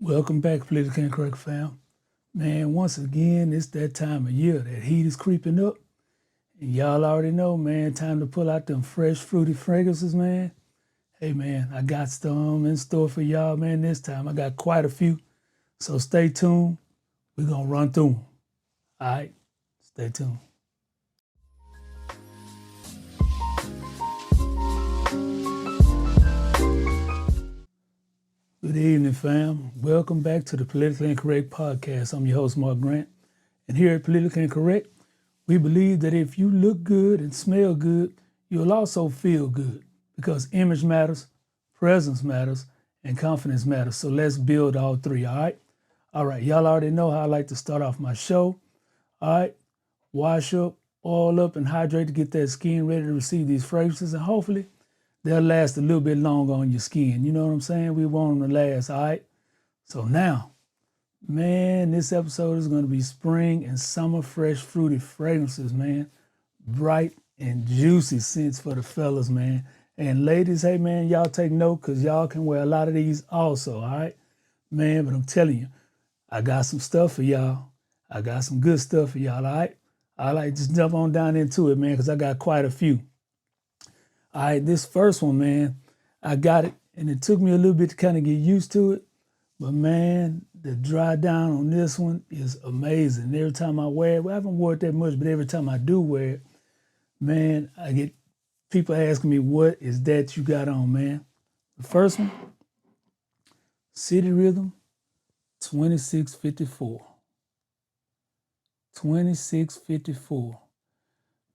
Welcome back, Politically Incorrect fam. Man, once again, it's that time of year. That heat is creeping up. And y'all already know, man, time to pull out them fresh, fruity fragrances, man. Hey, man, I got some in store for y'all, man, this time. I got quite a few. So stay tuned. We're going to run through them. All right? Stay tuned. Good evening, fam. Welcome back to the Politically Incorrect podcast. I'm your host, Mark Grant. And here at Politically Incorrect, we believe that if you look good and smell good, you'll also feel good because image matters, presence matters, and confidence matters. So let's build all three, all right? All right, y'all already know how I like to start off my show. All right, wash up, oil up, and hydrate to get that skin ready to receive these fragrances, and hopefully they'll last a little bit longer on your skin. You know what I'm saying? We want them to last, all right? So now, man, this episode is going to be spring and summer fresh fruity fragrances, man. Bright and juicy scents for the fellas, man. And ladies, hey, man, y'all take note because y'all can wear a lot of these also, all right? Man, but I'm telling you, I got some stuff for y'all. I got some good stuff for y'all, all right? All right, just jump on down into it, man, because I got quite a few. All right, this first one, man, I got it, and it took me a little bit to kind of get used to it. But, man, the dry down on this one is amazing. Every time I wear it, well, I haven't worn it that much, but every time I do wear it, man, I get people asking me, what is that you got on, man? The first one, City Rhythm 2654. 2654.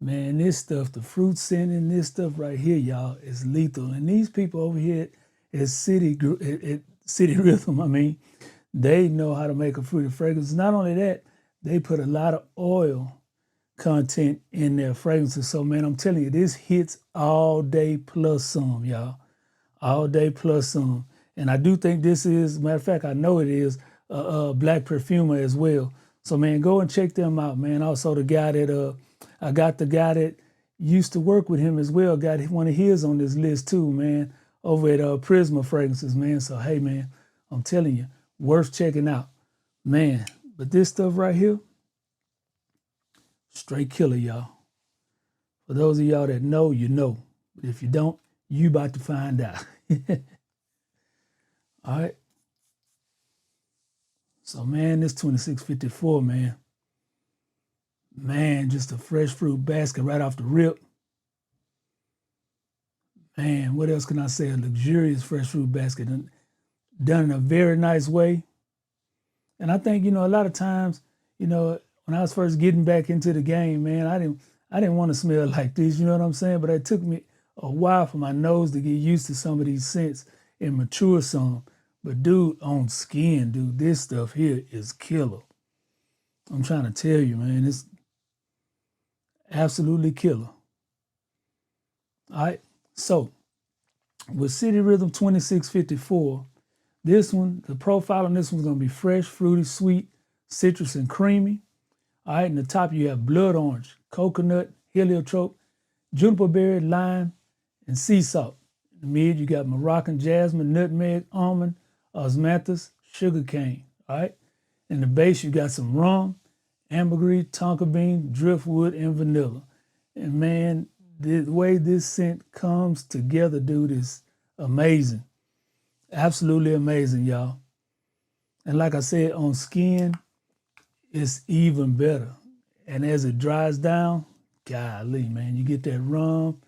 Man, this stuff, the fruit scent in this stuff right here, y'all, is lethal. And these people over here at City Rhythm, they know how to make a fruity fragrance. Not only that, they put a lot of oil content in their fragrances. So, man, I'm telling you, this hits all day plus some, y'all. All day plus some. And I do think this is, matter of fact, I know it is a black perfumer as well. So, man, go and check them out, man. Also, the guy that, I got the guy that used to work with him as well, got one of his on this list too, man, over at Prisma Fragrances, man. So, hey, man, I'm telling you, worth checking out. Man, but this stuff right here, straight killer, y'all. For those of y'all that know, you know. But if you don't, you about to find out. All right. So, man, this 2654, man. Man, just a fresh fruit basket right off the rip. Man, what else can I say? A luxurious fresh fruit basket done in a very nice way. And I think, a lot of times, when I was first getting back into the game, man, I didn't want to smell like this, you know what I'm saying? But it took me a while for my nose to get used to some of these scents and mature some. But dude, on skin, dude, this stuff here is killer. I'm trying to tell you, man, it's absolutely killer. All right, so with City Rhythm 2654, this one, the profile on this one's gonna be fresh, fruity, sweet, citrus, and creamy. All right, in the top you have blood orange, coconut, heliotrope, juniper berry, lime, and sea salt. In the mid, you got Moroccan jasmine, nutmeg, almond, osmanthus, sugarcane. All right, in the base, you got some rum, ambergris, tonka bean, driftwood, and vanilla. And man, the way this scent comes together, dude, is amazing. Absolutely amazing, y'all. And like I said, on skin, it's even better. And as it dries down, golly, man, you get that rum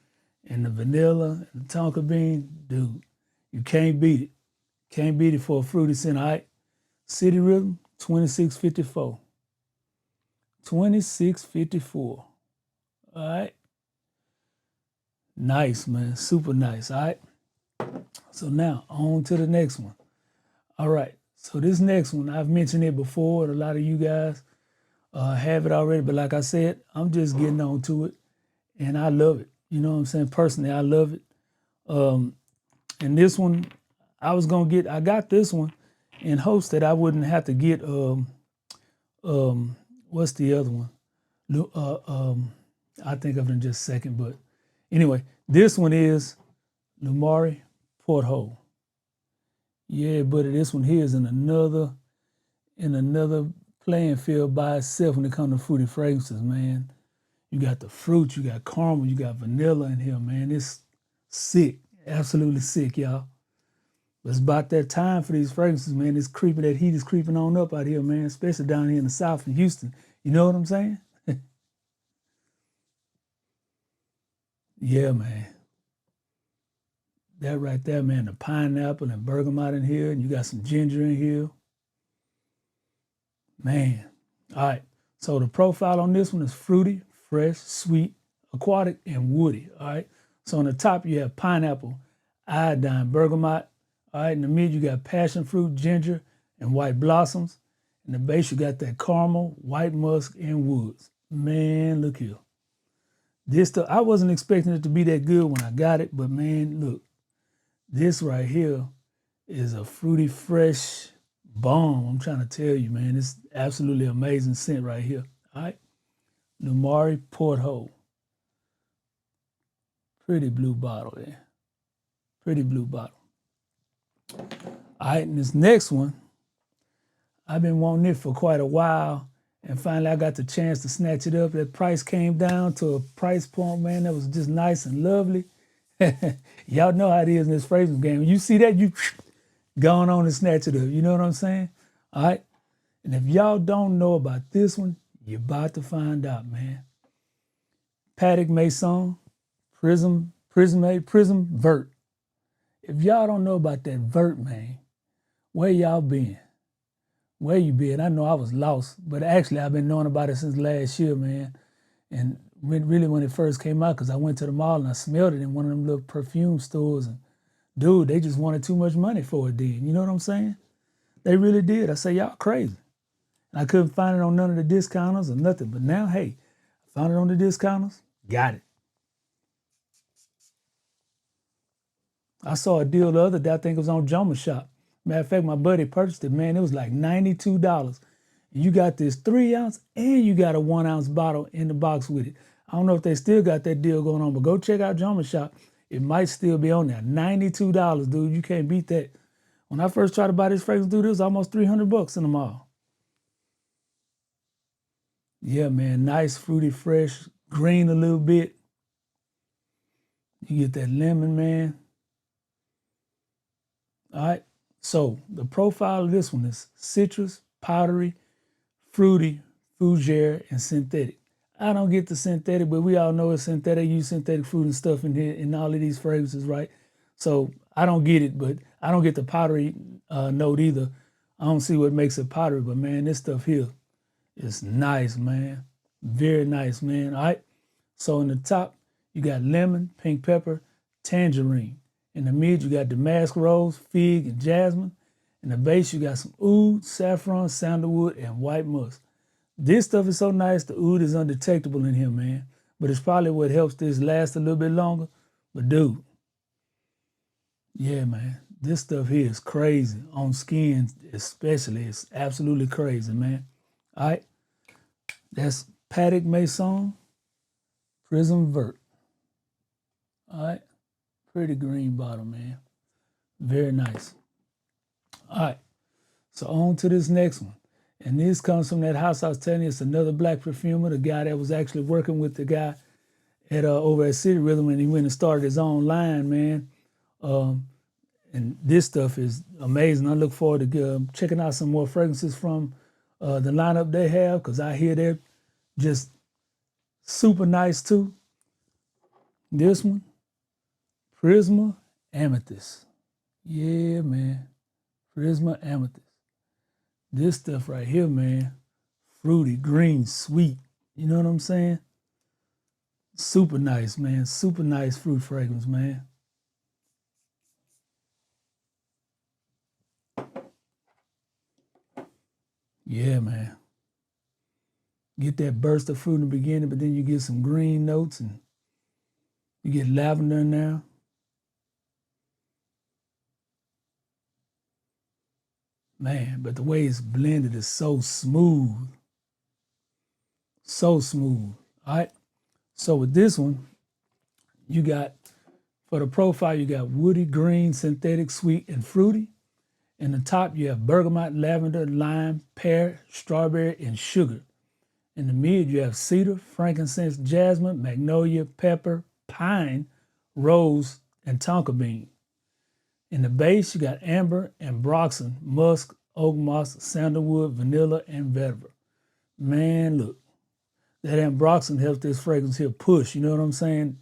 and the vanilla and the tonka bean, dude, you can't beat it. Can't beat it for a fruity scent, all right? City Rhythm, 2654. 2654. All right? Nice, man. Super nice, all right? So now, on to the next one. All right. So this next one, I've mentioned it before. A lot of you guys have it already. But like I said, I'm just getting on to it. And I love it. You know what I'm saying? Personally, I love it. And this one, I got this one in hopes that I wouldn't have to get, what's the other one? I think of it in just a second. But anyway, this one is Lamari Porto Hole. Yeah, buddy, this one here is in another playing field by itself when it comes to fruity fragrances, man. You got the fruit, you got caramel, you got vanilla in here, man. It's sick, absolutely sick, y'all. But it's about that time for these fragrances, man. It's creeping, that heat is creeping on up out here, man, especially down here in the South in Houston. You know what I'm saying? Yeah, man. That right there, man, the pineapple and bergamot in here, and you got some ginger in here. Man. All right. So the profile on this one is fruity, fresh, sweet, aquatic, and woody. All right. So on the top, you have pineapple, iodine, bergamot. All right. In the mid, you got passion fruit, ginger, and white blossoms. In the base, you got that caramel, white musk, and woods. Man, look here. This stuff, I wasn't expecting it to be that good when I got it, but man, look. This right here is a fruity, fresh bomb. I'm trying to tell you, man. It's absolutely amazing scent right here. All right. Lamari Porto Hole. Pretty blue bottle there. Pretty blue bottle. All right, and this next one, I've been wanting it for quite a while, and finally I got the chance to snatch it up. That price came down to a price point, man, that was just nice and lovely. Y'all know how it is in this fragrance game. When you see that, you going on and snatch it up. You know what I'm saying? All right. And if y'all don't know about this one, you're about to find out, man. Patek Maison, Prisme Vert. If y'all don't know about that Vert, man, where y'all been? Where you been? I know I was lost, but actually I've been knowing about it since last year, man. And when it first came out, because I went to the mall and I smelled it in one of them little perfume stores, and dude, they just wanted too much money for it then. You know what I'm saying? They really did. I say, y'all crazy. And I couldn't find it on none of the discounters or nothing. But now, hey, I found it on the discounters, got it. I saw a deal the other day, I think it was on Joma Shop. Matter of fact, my buddy purchased it, man. It was like $92. You got this 3 ounce and you got a 1 ounce bottle in the box with it. I don't know if they still got that deal going on, but go check out Joma Shop. It might still be on there. $92, dude. You can't beat that. When I first tried to buy this fragrance, dude, it was almost $300 in the mall. Yeah, man. Nice, fruity, fresh, green a little bit. You get that lemon, man. All right. So the profile of this one is citrus, powdery, fruity, fougere, and synthetic. I don't get the synthetic, but we all know it's synthetic. Use synthetic fruit and stuff in here in all of these fragrances, right? So I don't get it, but I don't get the powdery note either. I don't see what makes it powdery, but man, this stuff here is nice, man. Very nice, man. All right. So in the top, you got lemon, pink pepper, tangerine. In the mid, you got damask rose, fig, and jasmine. In the base, you got some oud, saffron, sandalwood, and white musk. This stuff is so nice, the oud is undetectable in here, man. But it's probably what helps this last a little bit longer. But dude, yeah, man, this stuff here is crazy. On skin especially, it's absolutely crazy, man. All right, that's Patek Maison Prisme Vert. All right, pretty green bottle, man. Very nice. All right, so on to this next one. And this comes from that house I was telling you. It's another black perfumer, the guy that was actually working with the guy at over at City Rhythm, and he went and started his own line, man. And this stuff is amazing. I look forward to checking out some more fragrances from the lineup they have, because I hear they're just super nice too. This one, Prisma Amethyst. Yeah, man. Prisma Amethyst. This stuff right here, man, fruity, green, sweet. You know what I'm saying? Super nice, man. Super nice fruit fragrance, man. Yeah, man. Get that burst of fruit in the beginning, but then you get some green notes and you get lavender in there. Man, but the way it's blended is so smooth. So smooth. All right. So with this one, you got, for the profile, you got woody, green, synthetic, sweet, and fruity. In the top, you have bergamot, lavender, lime, pear, strawberry, and sugar. In the mid, you have cedar, frankincense, jasmine, magnolia, pepper, pine, rose, and tonka bean. In the base, you got amber, ambroxan, musk, oak moss, sandalwood, vanilla, and vetiver. Man, look, that ambroxan helps this fragrance here push, you know what I'm saying,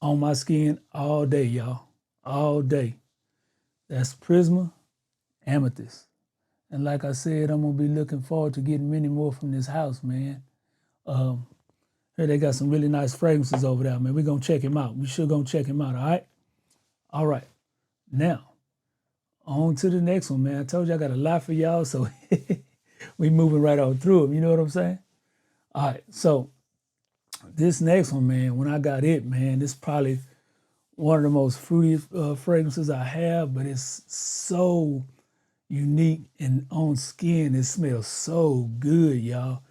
on my skin all day, y'all, all day. That's Prisma Amethyst. And like I said, I'm going to be looking forward to getting many more from this house, man. Here they got some really nice fragrances over there, man. We're going to check him out. We sure going to check him out, all right? All right. Now, on to the next one, man. I told you I got a lot for y'all, so we moving right on through them. You know what I'm saying? All right, so this next one, man, when I got it, man, this is probably one of the most fruity fragrances I have, but it's so unique and on skin. It smells so good, y'all.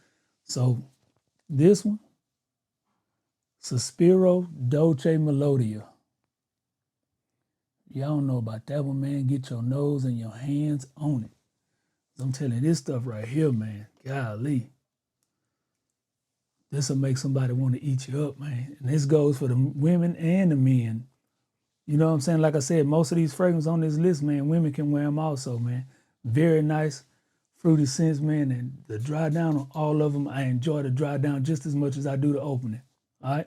So this one, Sospiro Dolce Melodia. Y'all don't know about that one, man. Get your nose and your hands on it. I'm telling you, this stuff right here, man, golly. This will make somebody want to eat you up, man. And this goes for the women and the men. You know what I'm saying? Like I said, most of these fragrances on this list, man, women can wear them also, man. Very nice, fruity scents, man. And the dry down on all of them, I enjoy the dry down just as much as I do the opening. All right?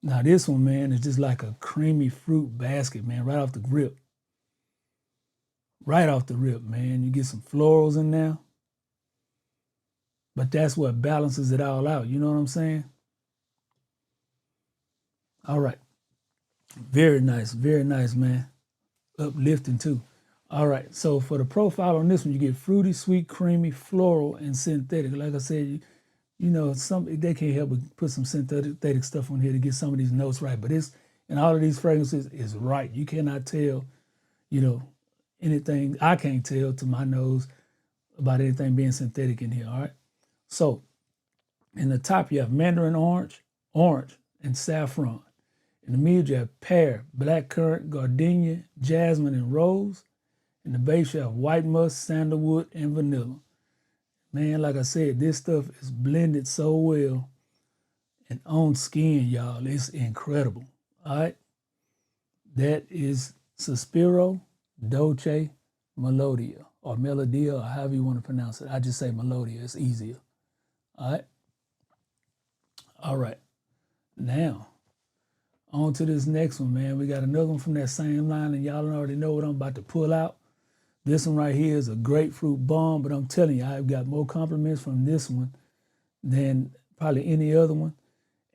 Now this one, man, is just like a creamy fruit basket, man, right off the rip. Right off the rip, man. You get some florals in there. But that's what balances it all out. You know what I'm saying? All right. Very nice, man. Uplifting too. All right. So for the profile on this one, you get fruity, sweet, creamy, floral, and synthetic. Like I said, you know, they can't help but put some synthetic stuff on here to get some of these notes right. But it's in all of these fragrances is right. You cannot tell, you know, anything. I can't tell to my nose about anything being synthetic in here. All right. So in the top, you have mandarin orange, and saffron. In the middle, you have pear, blackcurrant, gardenia, jasmine, and rose. In the base, you have white musk, sandalwood, and vanilla. Man, like I said, this stuff is blended so well and on skin, y'all. It's incredible. All right? That is Sospiro Dolce Melodia, or Melodia, or however you want to pronounce it. I just say Melodia. It's easier. All right? All right. Now, on to this next one, man. We got another one from that same line, and y'all already know what I'm about to pull out. This one right here is a grapefruit bomb, but I'm telling you, I've got more compliments from this one than probably any other one.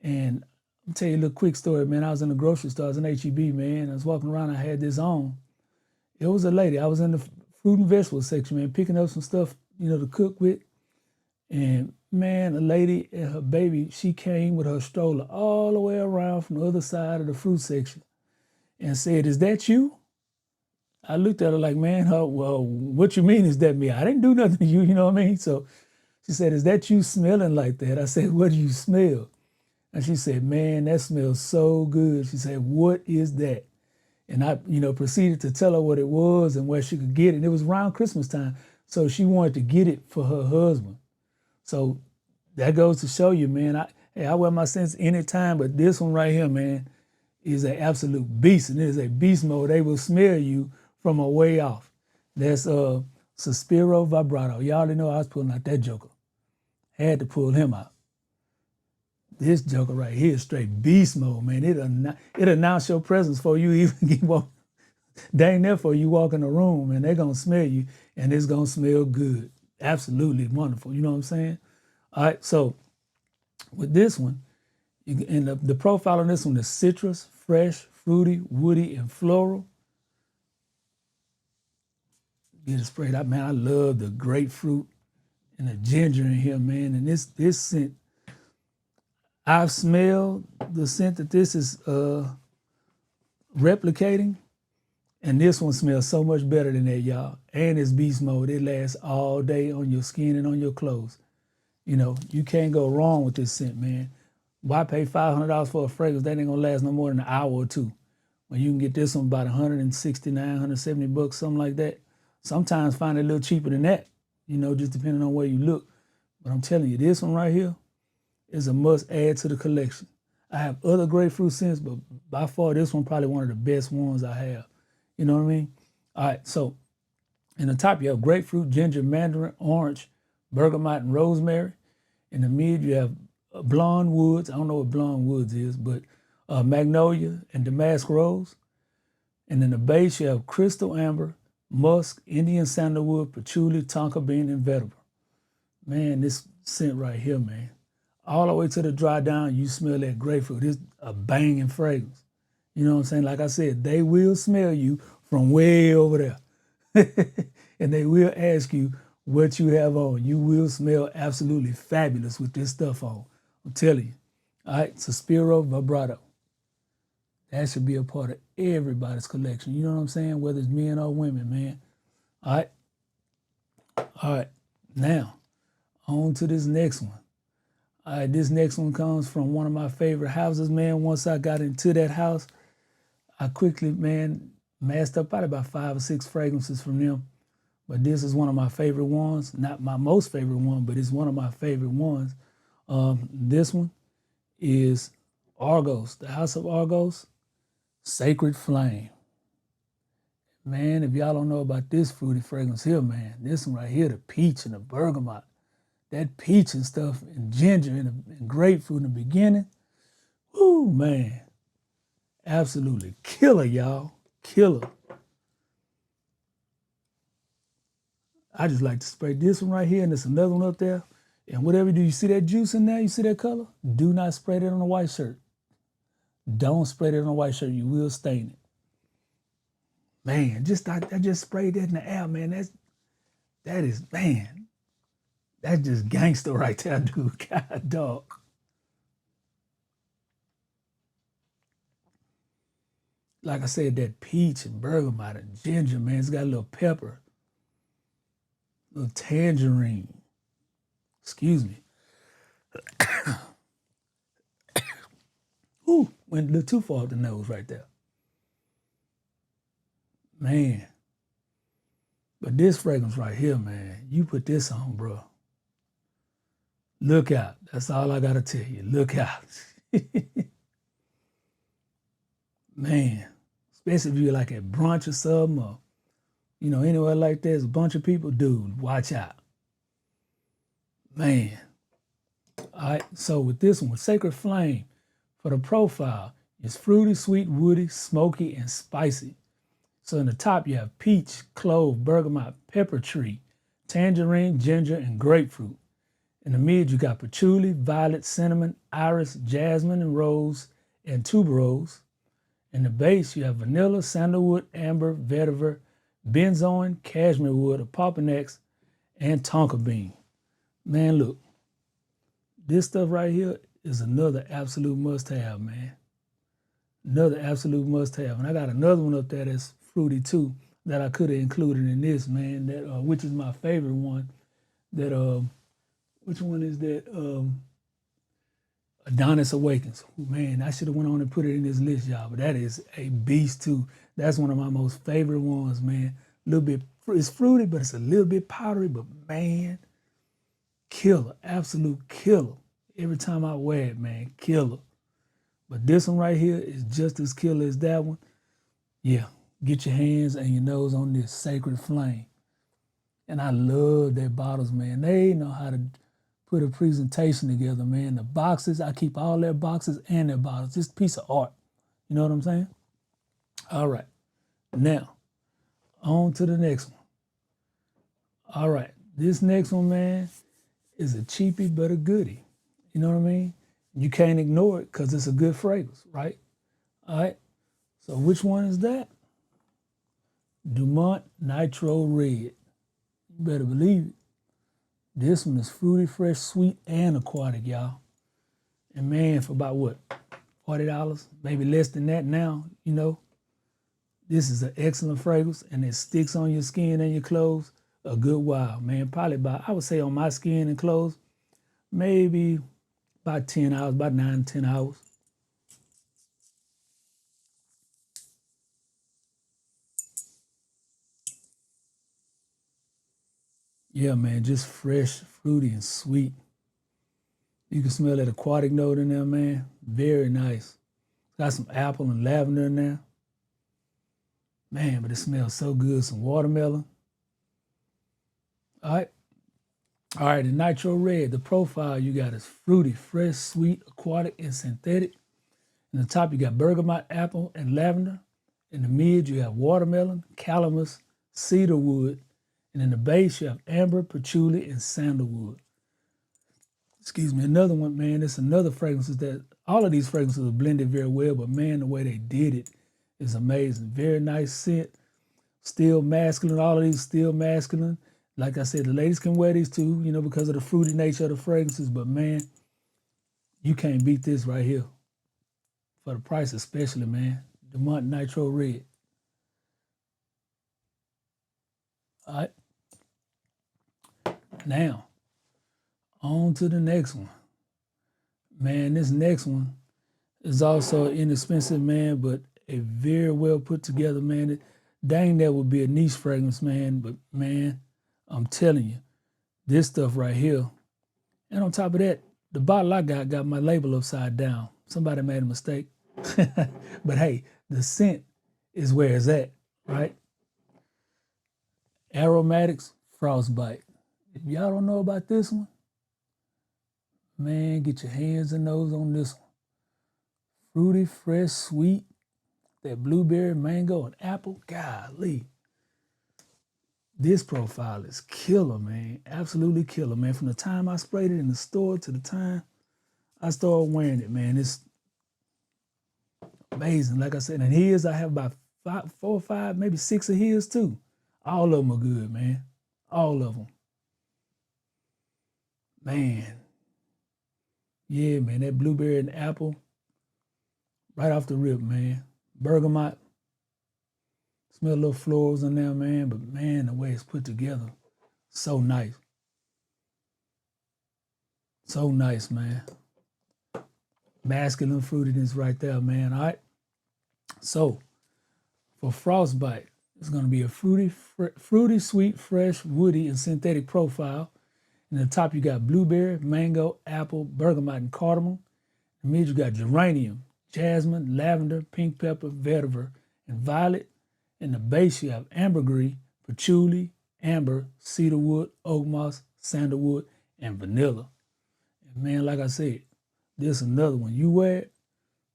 And I'll tell you a little quick story, man. I was in the grocery store. I was in H-E-B, man. I was walking around. I had this on. It was a lady. I was in the fruit and vegetable section, man, picking up some stuff, you know, to cook with. And, man, a lady and her baby, she came with her stroller all the way around from the other side of the fruit section and said, "Is that you?" I looked at her like, man, well, what you mean is that me? I didn't do nothing to you, you know what I mean? So she said, "Is that you smelling like that?" I said, "What do you smell?" And she said, "Man, that smells so good." She said, "What is that?" And I, you know, proceeded to tell her what it was and where she could get it. And it was around Christmas time. So she wanted to get it for her husband. So that goes to show you, man, I wear my scents anytime, but this one right here, man, is an absolute beast. And it is a beast mode. They will smell you from a way off. That's Sospiro Vibrato. Y'all already know I was pulling out that joker. Had to pull him out. This joker right here is straight beast mode, man. It announce your presence before you even get walk. Dang there for you walk in the room, and they're going to smell you, and it's going to smell good. Absolutely wonderful. You know what I'm saying? All right, so with this one, and the profile on this one is citrus, fresh, fruity, woody, and floral. Get it sprayed out, man. I love the grapefruit and the ginger in here, man. And this scent, I've smelled the scent that this is replicating, and this one smells so much better than that, y'all. And it's beast mode. It lasts all day on your skin and on your clothes. You know, you can't go wrong with this scent, man. Why pay $500 for a fragrance that ain't gonna last no more than an hour or two? Well, you can get this one about 169, 170 bucks, something like that. Sometimes find it a little cheaper than that, you know, just depending on where you look. But I'm telling you, this one right here is a must add to the collection. I have other grapefruit scents, but by far this one probably one of the best ones I have. You know what I mean? All right, so in the top you have grapefruit, ginger, mandarin, orange, bergamot, and rosemary. In the mid you have blonde woods. I don't know what blonde woods is, but magnolia and damask rose. And in the base you have crystal amber, musk, Indian sandalwood, patchouli, tonka bean, and vetiver. Man, this scent right here, man. All the way to the dry down, you smell that grapefruit. It's a banging fragrance. You know what I'm saying? Like I said, they will smell you from way over there. And they will ask you what you have on. You will smell absolutely fabulous with this stuff on. I'm telling you. All right, Sospiro Vibrato. That should be a part of everybody's collection. You know what I'm saying? Whether it's men or women, man. All right. All right. Now, on to this next one. All right, this next one comes from one of my favorite houses, man. Once I got into that house, I quickly, man, massed up probably about 5 or 6 fragrances from them. But this is one of my favorite ones. Not my most favorite one, but it's one of my favorite ones. This one is Argos, the House of Argos, Sacred Flame. Man, if y'all don't know about this fruity fragrance here, man, this one right here, the peach and the bergamot, that peach and stuff and ginger and grapefruit in the beginning, whoo, man, absolutely killer, y'all, killer. I just like to spray this one right here, and there's another one up there. And whatever you do, you see that juice in there? You see that color? Do not spray that on a white shirt. Don't spray that on a white shirt. You will stain it. Man, I just sprayed that in the air, man. That is, man, that's just gangster right there, dude. God, dog. Like I said, that peach and bergamot and ginger, man, it's got a little pepper, a little tangerine. Excuse me. Ooh, went a little too far up the nose right there. Man. But this fragrance right here, man, you put this on, bro. Look out. That's all I got to tell you. Look out. Man, especially if you're like at brunch or something, or, you know, anywhere like there's a bunch of people, dude, watch out. Man. All right, so with this one, with Sacred Flame, for the profile, it's fruity, sweet, woody, smoky, and spicy. So in the top, you have peach, clove, bergamot, pepper tree, tangerine, ginger, and grapefruit. In the mid, you got patchouli, violet, cinnamon, iris, jasmine, and rose, and tuberose. In the base, you have vanilla, sandalwood, amber, vetiver, benzoin, cashmere wood, opoponax, and tonka bean. Man, look, this stuff right here is another absolute must-have, man. Another absolute must-have. And I got another one up there that's fruity too that I could have included in this, man, that which is my favorite one. That which one is that? Adonis Awakens. Man, I should have went on and put it in this list, y'all, but that is a beast too. That's one of my most favorite ones, man. A little bit, it's fruity, but it's a little bit powdery, but man, killer, absolute killer. Every time I wear it, man, killer. But this one right here is just as killer as that one. Yeah, get your hands and your nose on this Sacred Flame. And I love their bottles, man. They know how to put a presentation together, man. The boxes, I keep all their boxes and their bottles. Just a piece of art. You know what I'm saying? All right. Now, on to the next one. All right. This next one, man, is a cheapie but a goodie. You know what I mean? You can't ignore it because it's a good fragrance, right? All right. So which one is that? Dumont Nitro Red. You better believe it. This one is fruity, fresh, sweet, and aquatic, y'all. And man, for about what, $40? Maybe less than that now, you know. This is an excellent fragrance, and it sticks on your skin and your clothes a good while, man. Probably about, I would say on my skin and clothes, maybe about 10 hours, about 9, 10 hours. Yeah, man, just fresh, fruity, and sweet. You can smell that aquatic note in there, man. Very nice. Got some apple and lavender in there. Man, but it smells so good. Some watermelon. All right. All right, the Nitro Red, the profile you got is fruity, fresh, sweet, aquatic, and synthetic. In the top, you got bergamot, apple, and lavender. In the mid, you have watermelon, calamus, cedarwood. And in the base, you have amber, patchouli, and sandalwood. Excuse me, another one, man, it's another fragrances that, all of these fragrances are blended very well, but man, the way they did it is amazing. Very nice scent, still masculine, all of these still masculine. Like I said, the ladies can wear these too, you know, because of the fruity nature of the fragrances, but man, you can't beat this right here. For the price especially, man. Dumont Nitro Red. All right. Now, on to the next one. Man, this next one is also inexpensive, man, but a very well put together, man. Dang, that would be a niche fragrance, man, but man, I'm telling you, this stuff right here. And on top of that, the bottle I got my label upside down. Somebody made a mistake. But hey, the scent is where it's at, right? Aromatics Frostbite. If y'all don't know about this one, man, get your hands and nose on this one. Fruity, fresh, sweet, that blueberry, mango, and apple. Golly. This profile is killer, man. Absolutely killer, man. From the time I sprayed it in the store to the time I started wearing it, man, it's amazing. Like I said, and his, I have about 4 or 5, maybe 6 of his too. All of them are good, man. All of them. Man. Yeah, man, that blueberry and apple, right off the rip, man. Bergamot. Smell a little florals in there, man, but man, the way it's put together, so nice. So nice, man. Masculine fruitiness right there, man, all right? So, for Frostbite, it's gonna be a fruity, sweet, fresh, woody, and synthetic profile. In the top, you got blueberry, mango, apple, bergamot, and cardamom. In the mid, you got geranium, jasmine, lavender, pink pepper, vetiver, and violet. In the base, you have ambergris, patchouli, amber, cedarwood, oak moss, sandalwood, and vanilla. And man, like I said, this is another one. You wear it,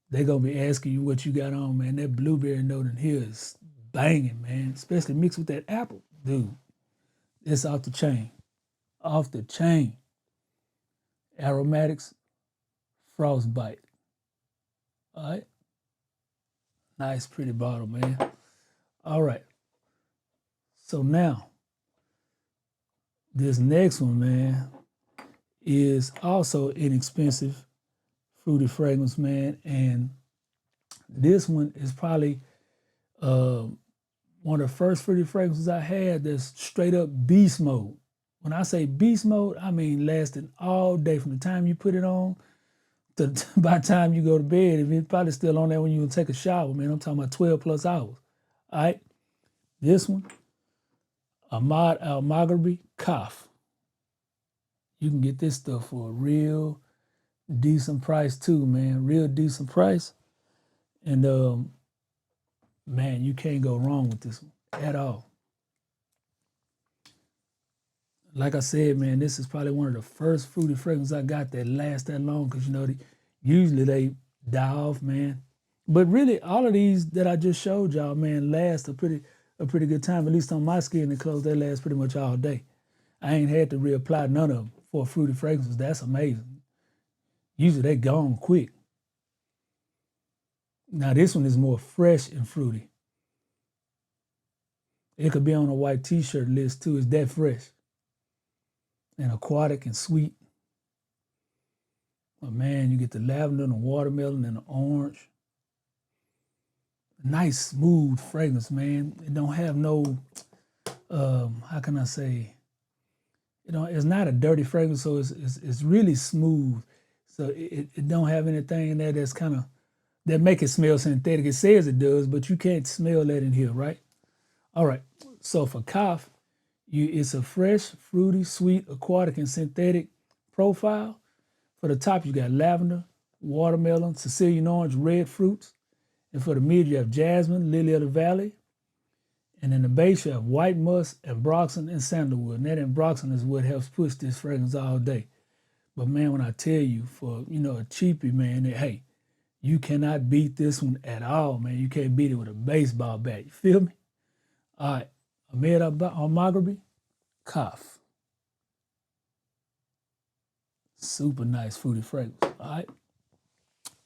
they're going to be asking you what you got on, man. That blueberry note in here is banging, man, especially mixed with that apple. Dude, it's off the chain. Off the chain. Aromatics Frostbite. All right? Nice, pretty bottle, man. All right. So now, this next one, man, is also inexpensive fruity fragrance, man. And this one is probably one of the first fruity fragrances I had that's straight up beast mode. When I say beast mode, I mean lasting all day from the time you put it on to by the time you go to bed. If it's probably still on there when you take a shower, man. I'm talking about 12 plus hours. All right. This one, Ahmad Al Maghribi Cough. You can get this stuff for a real decent price too, man. Real decent price. And man, you can't go wrong with this one at all. Like I said, man, this is probably one of the first fruity fragrances I got that last that long, because you know usually they die off, man. But really, all of these that I just showed y'all, man, last a pretty good time. At least on my skin and clothes, they last pretty much all day. I ain't had to reapply none of them for fruity fragrances. That's amazing. Usually they gone quick. Now this one is more fresh and fruity. It could be on a white t-shirt list too. It's that fresh. And aquatic and sweet. But man, you get the lavender and the watermelon and the orange. Nice, smooth fragrance, man. It don't have no, how can I say, it's not a dirty fragrance, so it's really smooth. So it don't have anything in there that's kind of, that make it smell synthetic. It says it does, but you can't smell that in here, right? All right, so for Kaaf, It's a fresh, fruity, sweet, aquatic, and synthetic profile. For the top, you got lavender, watermelon, Sicilian orange, red fruits. And for the mid, you have jasmine, lily of the valley. And in the base, you have white musk, ambroxan, and sandalwood. And that ambroxan is what helps push this fragrance all day. But man, when I tell you, for a cheapie, man, hey, you cannot beat this one at all, man. You can't beat it with a baseball bat. You feel me? All right, Ahmed Al Maghribi Cough. Super nice fruity fragrance. All right,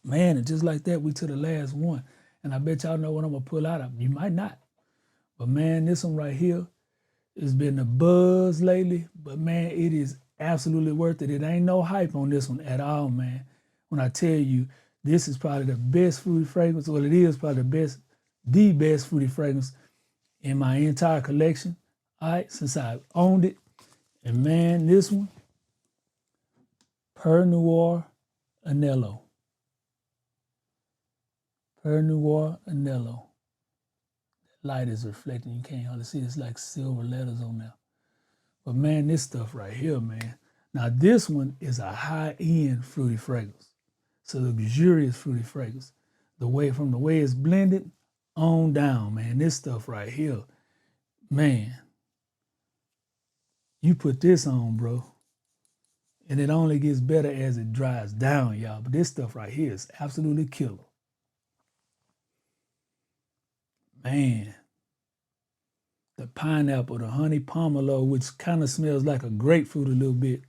man, and just like that, we to the last one. And I bet y'all know what I'm gonna pull out of. You might not, but man, this one right here has been a buzz lately. But man, it is absolutely worth it. It ain't no hype on this one at all, man. When I tell you, this is probably the best fruity fragrance. Well, it is probably the best fruity fragrance in my entire collection. All right, since I owned it. And man, this one, Pernoire Anelo. Pernoire Anelo. That light is reflecting. You can't hardly see. It's like silver letters on there. But man, this stuff right here, man. Now this one is a high-end fruity fragrance. It's a luxurious fruity fragrance. From the way it's blended on down, man. This stuff right here, man. You put this on, bro. And it only gets better as it dries down, y'all. But this stuff right here is absolutely killer. Man. The pineapple, the honey pomelo, which kind of smells like a grapefruit a little bit,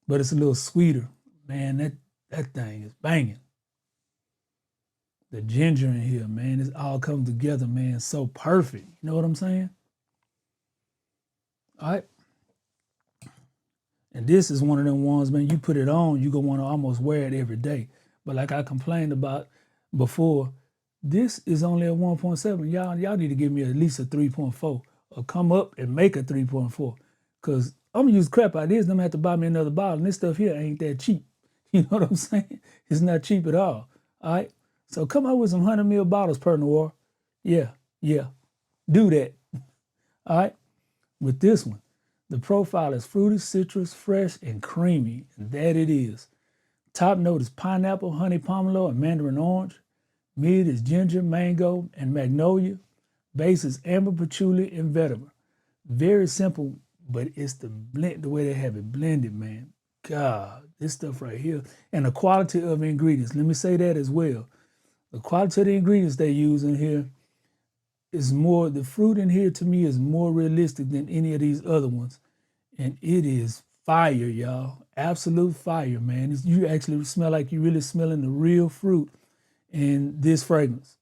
but it's a little sweeter. Man, that thing is banging. The ginger in here, man, it all comes together, man, so perfect. You know what I'm saying? All right. And this is one of them ones, man, you put it on, you're going to want to almost wear it every day. But like I complained about before, this is only a 1.7. Y'all need to give me at least a 3.4 or come up and make a 3.4. Because I'm going to use crap out of this. I'm going to have to buy me another bottle. And this stuff here ain't that cheap. You know what I'm saying? It's not cheap at all. All right? So come out with some 100 ml bottles, Pernoire. Yeah. Do that. All right? With this one, the profile is fruity, citrus, fresh, and creamy. And that it is. Top note is pineapple, honey pomelo, and mandarin orange. Mid is ginger, mango, and magnolia. Base is amber, patchouli, and vetiver. Very simple, but it's the way they have it blended, man. God, this stuff right here. And the quality of ingredients. Let me say that as well. The quality of the ingredients they use in here is more, the fruit in here to me is more realistic than any of these other ones. And it is fire, y'all. Absolute fire, man. You actually smell like you're really smelling the real fruit in this fragrance.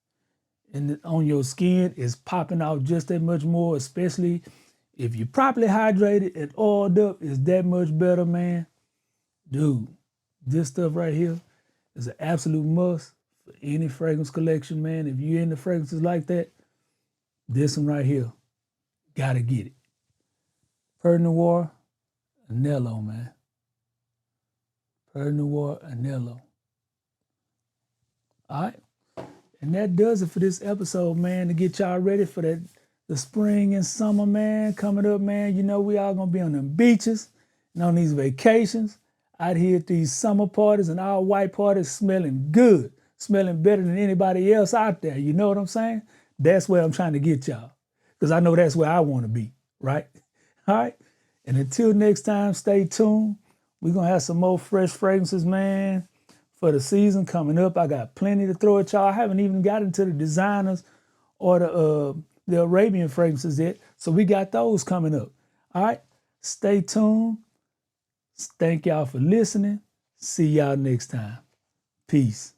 And on your skin, it's popping out just that much more, especially if you're properly hydrated and oiled up, it's that much better, man. Dude, this stuff right here is an absolute must for any fragrance collection, man. If you're into fragrances like that, this one right here, gotta get it. Pernoire Anelo, man. Pernoire Anelo. All right. And that does it for this episode, man, to get y'all ready for the spring and summer, man, coming up, man. You know, we all gonna be on them beaches and on these vacations, out here at these summer parties and all white parties smelling good, smelling better than anybody else out there. You know what I'm saying? That's where I'm trying to get y'all, because I know that's where I want to be, right? All right. And until next time, stay tuned. We're gonna have some more fresh fragrances, man, for the season coming up. I got plenty to throw at y'all. I haven't even got into the designers or the Arabian fragrances yet. So we got those coming up. All right. Stay tuned. Thank y'all for listening. See y'all next time. Peace.